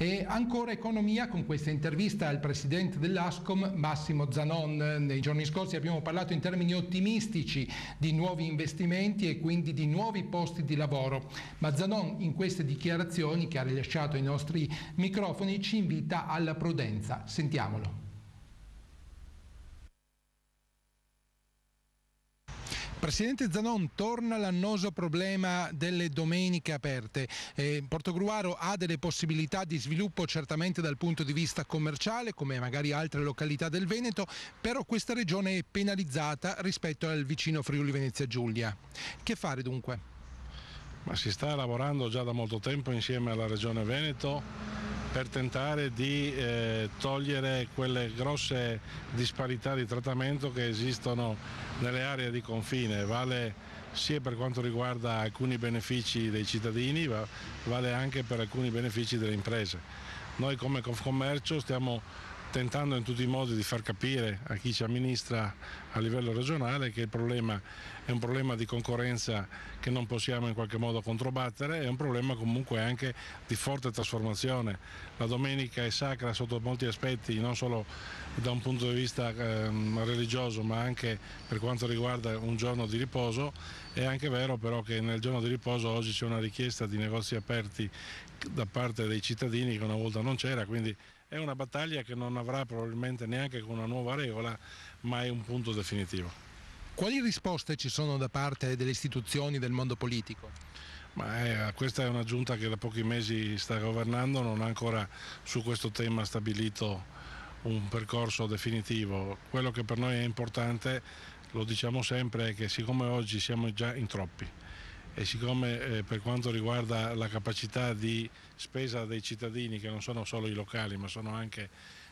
E ancora economia con questa intervista al presidente dell'Ascom, Massimo Zanon. Nei giorni scorsi abbiamo parlato in termini ottimistici di nuovi investimenti e quindi di nuovi posti di lavoro, ma Zanon in queste dichiarazioni che ha rilasciato ai nostri microfoni ci invita alla prudenza. Sentiamolo. Presidente Zanon, torna l'annoso problema delle domeniche aperte. Portogruaro ha delle possibilità di sviluppo certamente dal punto di vista commerciale, come magari altre località del Veneto, però questa regione è penalizzata rispetto al vicino Friuli Venezia Giulia. Che fare dunque? Ma si sta lavorando già da molto tempo insieme alla Regione Veneto per tentare di togliere quelle grosse disparità di trattamento che esistono nelle aree di confine, vale sia per quanto riguarda alcuni benefici dei cittadini, vale anche per alcuni benefici delle imprese. Noi come Confcommercio stiamo tentando in tutti i modi di far capire a chi ci amministra a livello regionale che il problema è un problema di concorrenza che non possiamo in qualche modo controbattere, è un problema comunque anche di forte trasformazione. La domenica è sacra sotto molti aspetti, non solo da un punto di vista religioso, ma anche per quanto riguarda un giorno di riposo. È anche vero però che nel giorno di riposo oggi c'è una richiesta di negozi aperti da parte dei cittadini che una volta non c'era, quindi è una battaglia che non avrà probabilmente neanche con una nuova regola mai un punto definitivo. Quali risposte ci sono da parte delle istituzioni del mondo politico? Questa è una giunta che da pochi mesi sta governando, non ha ancora su questo tema stabilito un percorso definitivo. Quello che per noi è importante, lo diciamo sempre, è che siccome oggi siamo già in troppi e siccome per quanto riguarda la capacità di spesa dei cittadini, che non sono solo i locali ma sono anche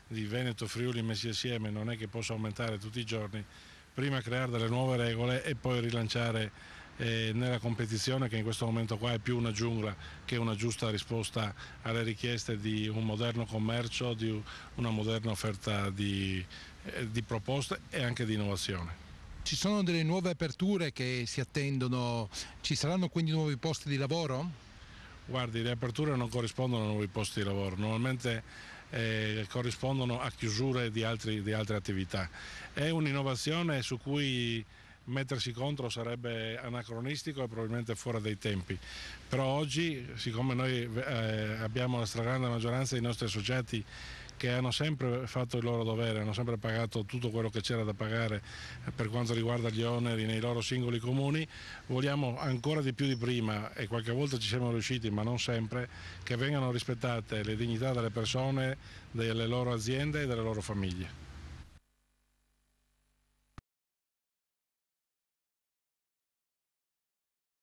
di Veneto e Friuli messi assieme, non è che possa aumentare tutti i giorni, prima creare delle nuove regole e poi rilanciare nella competizione, che in questo momento qua è più una giungla che una giusta risposta alle richieste di un moderno commercio, di una moderna offerta di proposte e anche di innovazione. Ci sono delle nuove aperture che si attendono, ci saranno quindi nuovi posti di lavoro? Guardi, le aperture non corrispondono a nuovi posti di lavoro, normalmente corrispondono a chiusure di altre attività. È un'innovazione su cui mettersi contro sarebbe anacronistico e probabilmente fuori dai tempi, però oggi, siccome noi abbiamo la stragrande maggioranza dei nostri associati che hanno sempre fatto il loro dovere, hanno sempre pagato tutto quello che c'era da pagare per quanto riguarda gli oneri nei loro singoli comuni, vogliamo ancora di più di prima, e qualche volta ci siamo riusciti ma non sempre, che vengano rispettate le dignità delle persone, delle loro aziende e delle loro famiglie.